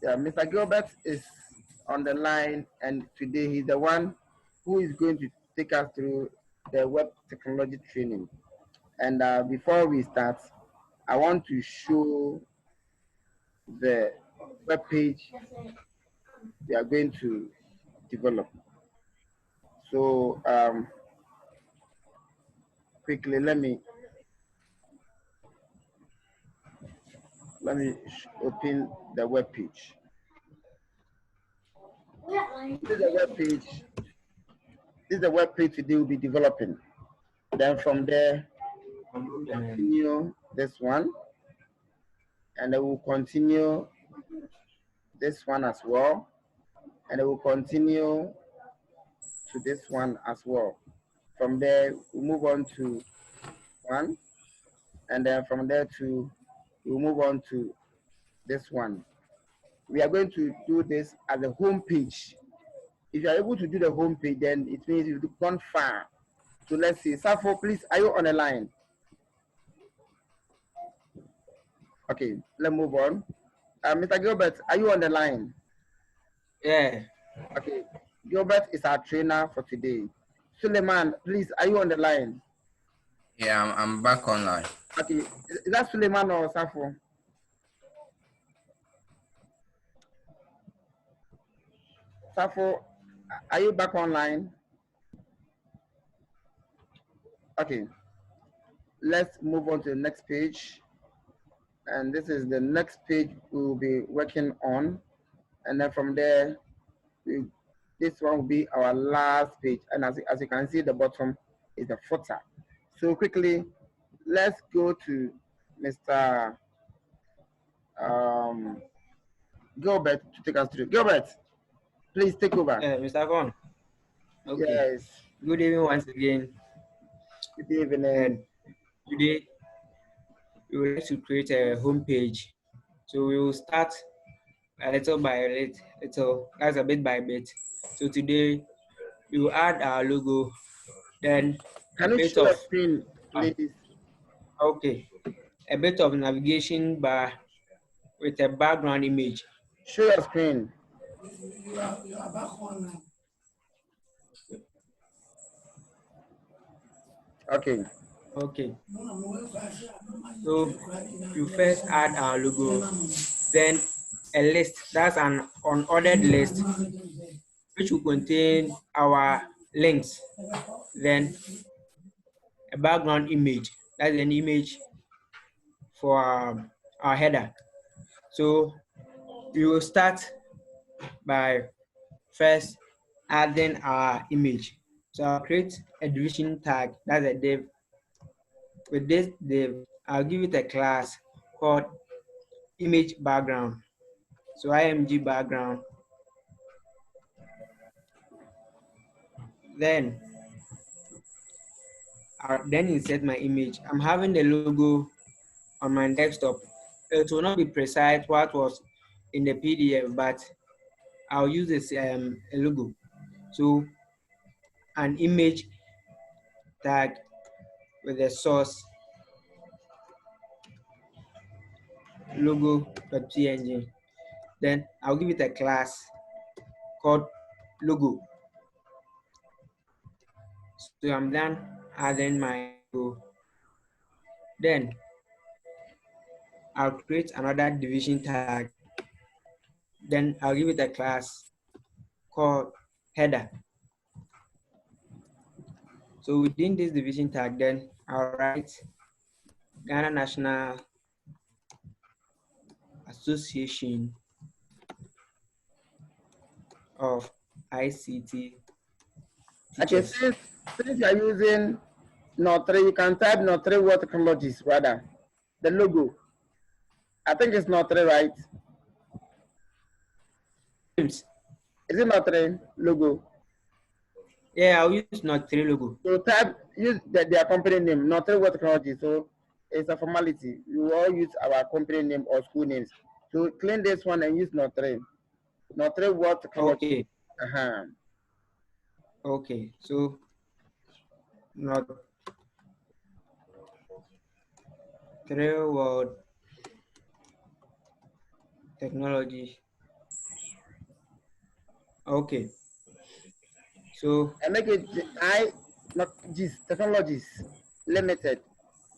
Yeah, Mr. Gilbert is on the line, and today he's the one who is going to take us through the web technology training. And before we start, I want to show the web page we are going to develop. So quickly, let me open the web page. This is the web page. This is the web page today we'll be developing. Then from there, we'll continue this one, and then we'll continue this one as well, and then we'll continue to this one as well. From there, we'll move on to one, and then from there to we'll move on to this one. We are going to do this at the home page. If you are able to do the home page, then it means you've gone far. So let's see. Safo, please, are you on the line? Okay, let's move on. Mr. Gilbert, are you on the line? Yeah. Okay, Gilbert is our trainer for today. Suleiman, please, are you on the line? Yeah, I'm back online. Okay, is that Suleiman or Safo? Safo, are you back online? Okay, let's move on to the next page. And this is the next page we will be working on. And then from there, this one will be our last page. And as you can see, the bottom is the footer. So quickly, let's go to Mr. Gilbert to take us through. Gilbert, please take over. Mr. Von. Okay. Yes. Good evening once again. Good evening. Today, we would like to create a home page. So we will start a little by little, that's a bit by bit. So today, we will add our logo, then Can you show the screen, please? Okay. A bit of navigation bar with a background image. Show your screen. You are back online. Okay. Okay. So you first add our logo, then a list, that's an unordered list, which will contain our links, then a background image, that's an image for our header. So we will start by first adding our image. So I'll create a division tag, that's a div. With this div, I'll give it a class called image background. So img background. Then I'll then insert my image. I'm having the logo on my desktop. It will not be precise what was in the PDF, but I'll use this a logo. So an image tag with the source logo.png. Then I'll give it a class called logo. So I'm done adding my logo. Then I'll create another division tag. Then I'll give it a class called header. So within this division tag, then I'll write Ghana National Association of ICT Teachers. Okay, since you are using Notre, you can type Notre Word Technologies rather. The logo. I think it's Notre, right? Is it Notre logo? Yeah, I'll use Notre logo. So use their company name, Notre Word Technology. So it's a formality. We all use our company name or school names. So clean this one and use Notre. Notre Word Technology. Okay. Okay, so Notre Word Technology. Okay. So And make it not GIS, Technologies Limited.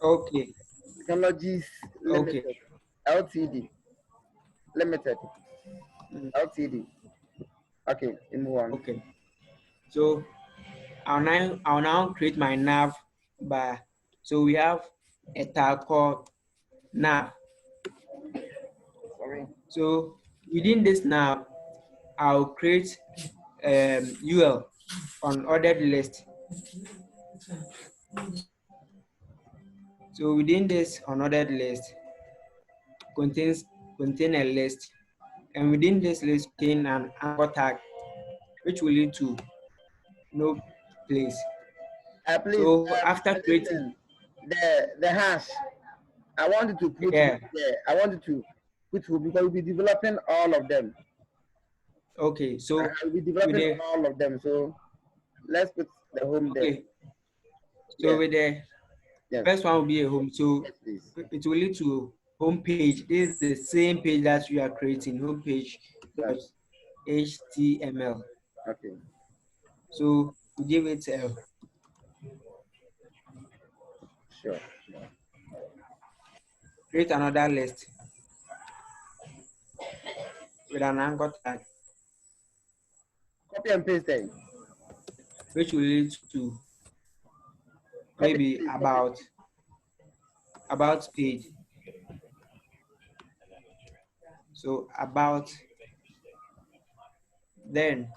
okay. Technologies Okay. Limited. LTD. Limited. Mm, LTD. Okay, we move on. okay. So I'll now create my nav bar. So we have a tag called nav. Sorry. So within this nav, I'll create UL on ordered list. So within this unordered list contain a list, and within this list contain an anchor tag, which will lead to no place. Please, So after creating, listen. The hash. I wanted to put yeah, there. I wanted to put because we'll be developing all of them. okay. So I'll be with developing the all of them. So let's put the home there. okay, so Yes, with the yes, first one will be a home. So yes, please. it will lead to home page. This is the same page that we are creating, Yes. homepage.html. Okay. So we give it Sure. create another list with an anchor tag, Copy and paste then. which will lead to Copy maybe and paste. Copy. about page. So about, then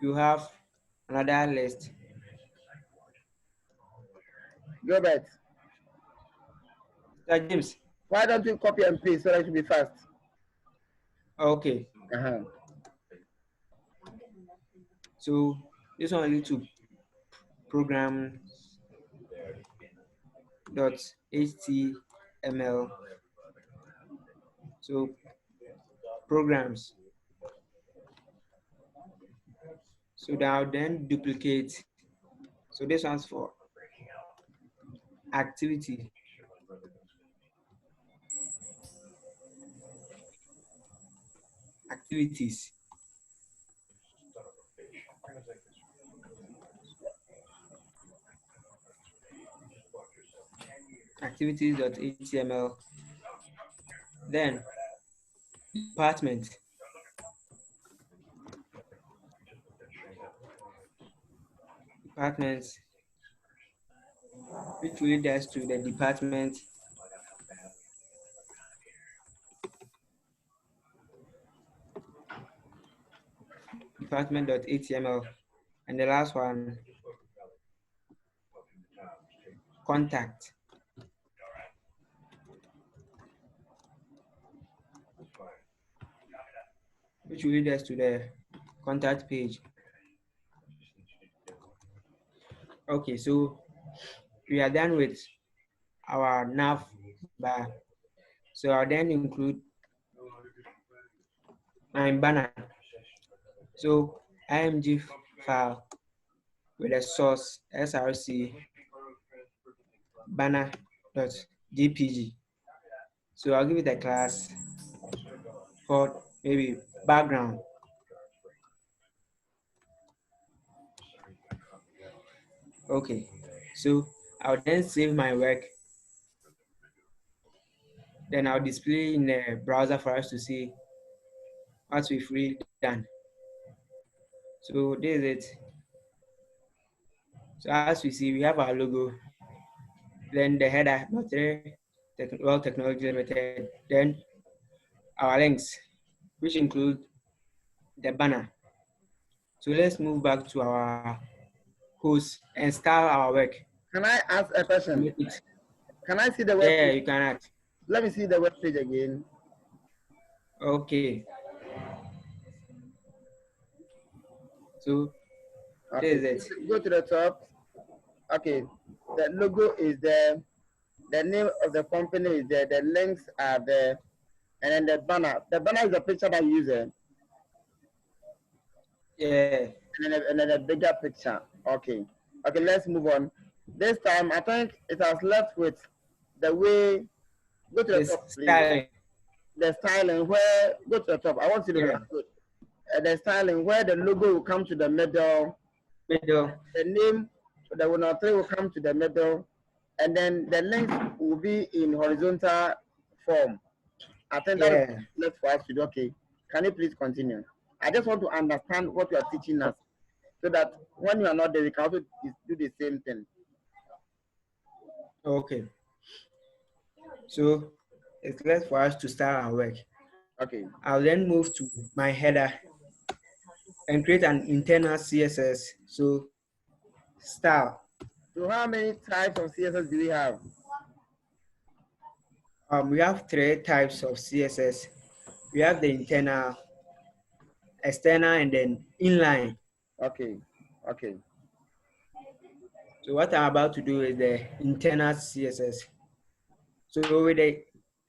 you have another list. Gilbert, So James, why don't you copy and paste so that it should be fast? okay. Uh-huh. So this one will lead to program.html. So programs. So now then duplicate. So this one's for activity. Activities. Activities.html. Then department. Departments, which will lead us to the department.html, and the last one, contact, which will lead us to the contact page. Okay, so we are done with our nav bar. So I'll then include my banner. So img file with a source src banner.jpg. So I'll give it a class called maybe background. Okay, so I'll then save my work. Then I'll display in the browser for us to see what we've really done. So this is it. So as we see, we have our logo, then the header, Well Technology Limited, then our links, which include the banner. So let's move back to our host and start our work. Can I ask a question? Make it. Can I see the web Yeah, page? you can act. Let me see the web page again. Okay. So Okay. this is it. Go to the top. Okay. The logo is there. The name of the company is there. The links are there. And then the banner. The banner is the picture that you use. Yeah. And then a bigger picture. Okay. Okay, let's move on. This time, I think it has left with the way. Go to the This top, please. styling. The styling. Where? Go to the top. I want to see the Yeah. good. the styling where the logo will come to the middle, Middle. the name, the 103 will come to the middle, and then the links will be in horizontal form. I think that is Yeah. left for us to do. Okay, can you please continue? I just want to understand what you are teaching us, so that when you are not there, we can also do the same thing. Okay. So it's left for us to start our work. Okay. I'll then move to my header and create an internal CSS. So style. So how many types of CSS do we have? We have 3 types of CSS. We have the internal, external, and then inline. Okay. Okay. So what I'm about to do is the internal CSS. So with the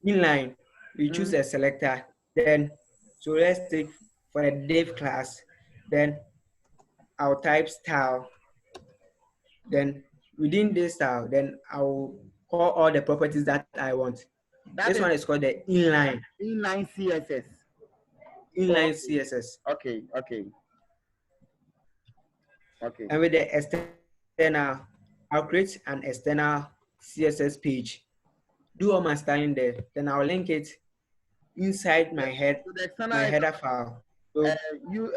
inline, we choose a selector. Then, so let's take for the div class. Then I'll type style. Then within this style, then I'll call all the properties that I want. That This is one is called the inline. inline CSS. Inline CSS. Okay. Okay. Okay. And with the external, I'll create an external CSS page. Do all my styling there. Then I'll link it inside my So the external my header file. So you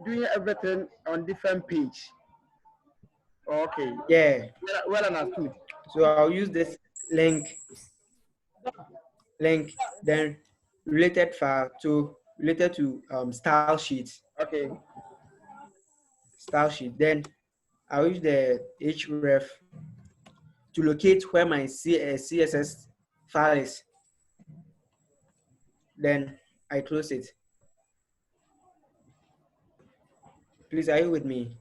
doing everything on different page. Okay. yeah, Well understood. so I'll use this link, then related file to related to style sheet. Okay. Style sheet. Then I'll use the href to locate where my CSS file is. Then I close it. Please, are you with me?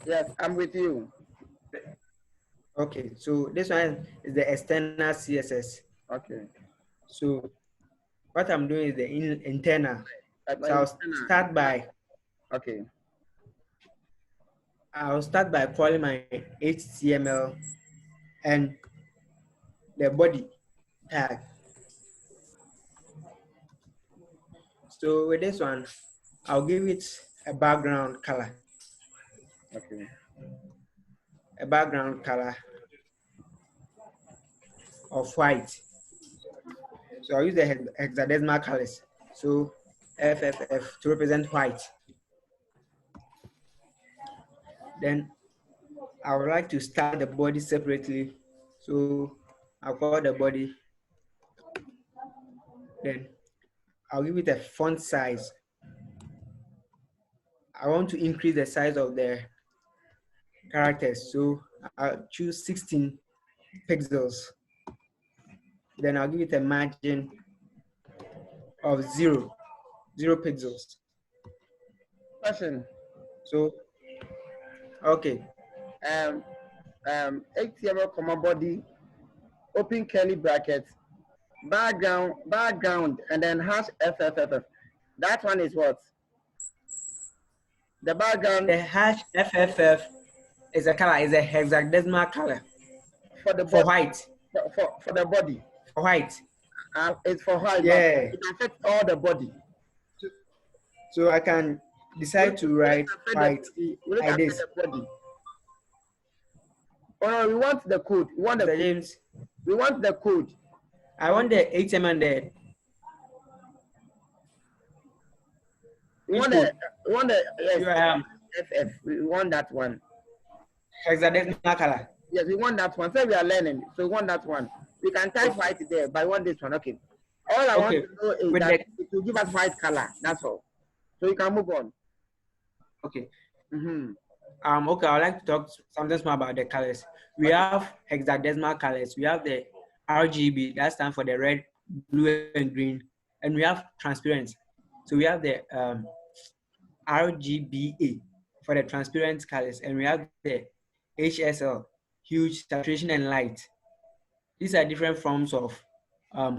Yes, I'm with you. Okay, so this one is the external CSS. Okay. So what I'm doing is the internal. So Okay. I'll start by calling my HTML and the body tag. So with this one, I'll give it a background color. Okay. A background color of white. So I'll use the hexadecimal colors. So FFF to represent white. Then I would like to style the body separately. So I'll call the body. Then I'll give it a font size. I want to increase the size of the characters. So I'll choose 16 pixels. Then I'll give it a margin of 0 pixels. Question. So, okay. HTML comma body, open curly brackets, background, and then hash FFFF. That one is what? The background. The hash FFF is a color, is a hexadecimal color For the for body, white. For the body. For white. It's for white. Yeah. It affects all the body. So I can decide to write white like this. The body. Oh no, we want the code. We want the code. James. We want the code. I want the HTML and the we want the yes, FF. We want that one. hexadecimal color. Yes, we want that one. So we are learning. So we want that one. We can type white there, but I want this one. Okay. All I want to know is with that it will give us white color. That's all. So you can move on. Okay. Mm-hmm. Okay, I'd like to talk something more about the colors. We have hexadecimal colors. We have the RGB, that stands for the red, blue, and green. And we have transparent. So we have the RGBA for the transparent colors. And we have the HSL, huge, saturation, and light. These are different forms of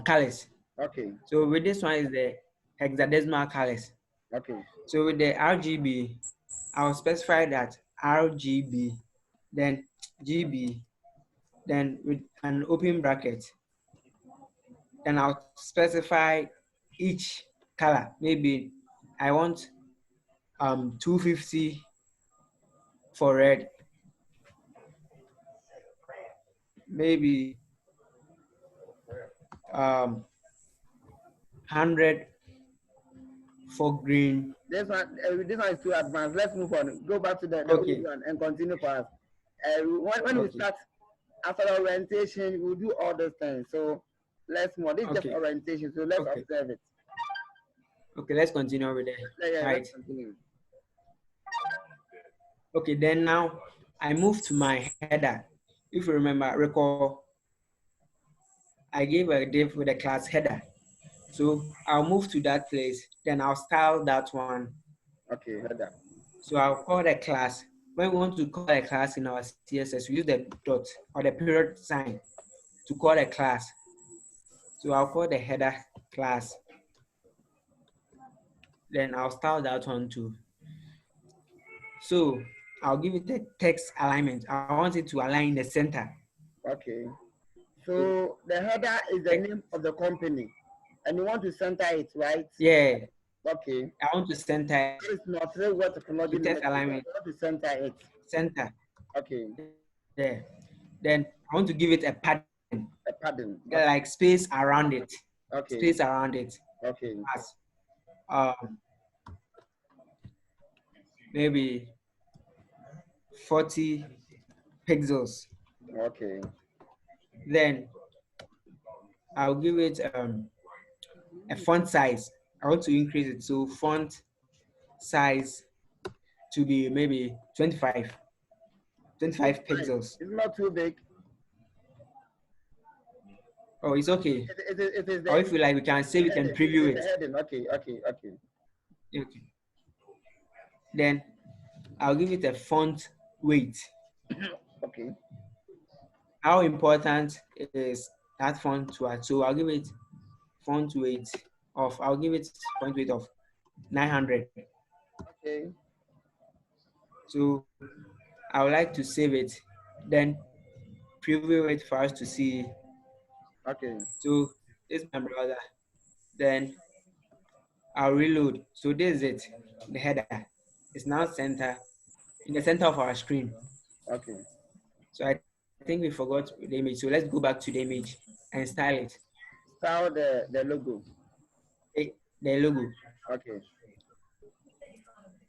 colors. Okay. So with this one is the hexadecimal colors. Okay. So with the RGB, I'll specify that RGB, then GB, then with an open bracket. Then I'll specify each color. Maybe I want 250 for red. Maybe 100 for green. This one is too advanced. Let's move on. Go back to the Okay. one and continue for us. When we Okay. start after orientation, we'll do all those things. So let's move on. This is just Okay. orientation. So let's Okay. observe it. Okay, let's continue with it. Yeah, Right. let's continue. Okay, then now I move to my header. If you recall, I gave a div with a class header. So I'll move to that place, then I'll style that one. Okay, header. So I'll call the class. When we want to call a class in our CSS, we use the dot or the period sign to call a class. So I'll call the header class. Then I'll style that one too. So I'll give it a text alignment. I want it to align in the center. Okay. So the header is the name of the company, and you want to center it, right? Yeah. Okay. I want to center It's not really what technology test limited. alignment. You want to center it. Center. Okay. Yeah. Then I want to give it a padding. A pattern. Like space around it. Okay. Space around it. Okay. As maybe 40 pixels. Okay. Then I'll give it a font size. I want to increase it. So font size to be maybe 25 pixels. It's not too big. Oh, it's okay. It is Or if you like, we can save it and preview it. Okay. Okay. Then I'll give it a font weight. Okay. How important is that font to add? So I'll give it font weight of, I'll give it font weight of 900. Okay. So I would like to save it, then preview it for us to see. Okay. So this is my browser. Then I'll reload. So this is it. The header is now in the center of our screen. Okay. So I think we forgot the image. So let's go back to the image and style it. Style the logo. The logo. Okay.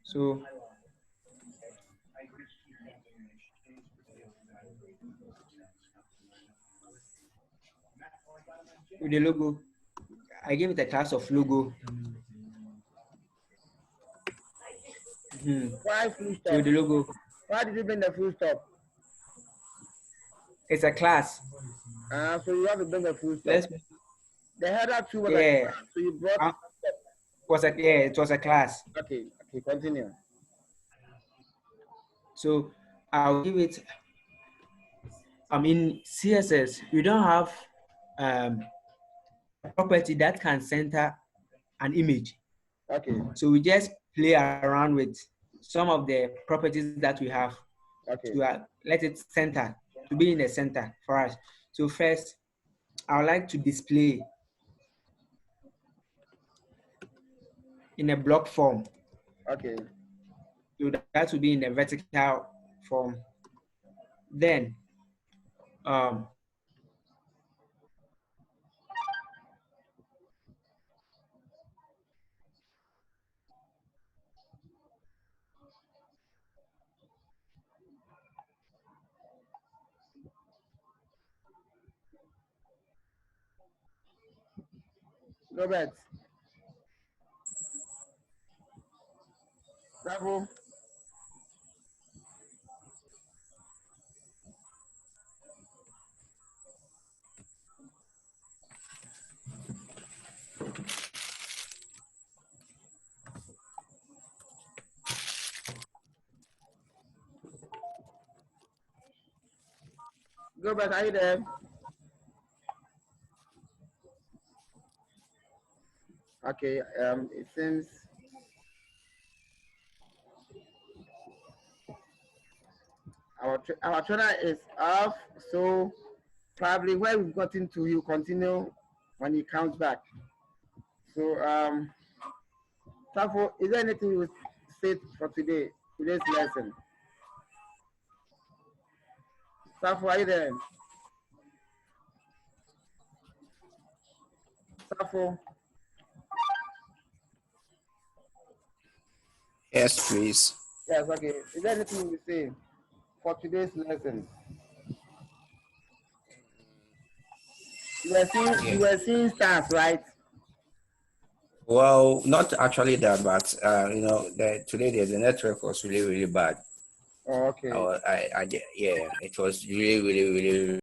So with the logo, I gave it a class of logo. Why full stop? So the logo. Why did you bring the full stop? It's a class. So you have to bring the full stop. The header too was Yeah. a class, so you brought It was a class. Okay, continue. So I'll give it, in CSS, we don't have a property that can center an image. Okay. So we just play around with some of the properties that we have to let it center, to be in the center for us. So first, I would like to display in a block form. Okay. So that will be in a vertical form. Then Robert. Bravo. Robert, are you there? Okay. It seems our trainer is off, so probably where we've gotten to, he'll continue when he comes back. So Safo, is there anything you say for today's lesson? Safo, are you there? Safo, Yes, please. yes, okay. Is there anything you will say for today's lesson? You were seeing stars, right? Well, not actually that, but today the network was really, really bad. Oh, okay. Yeah, it was really, really, really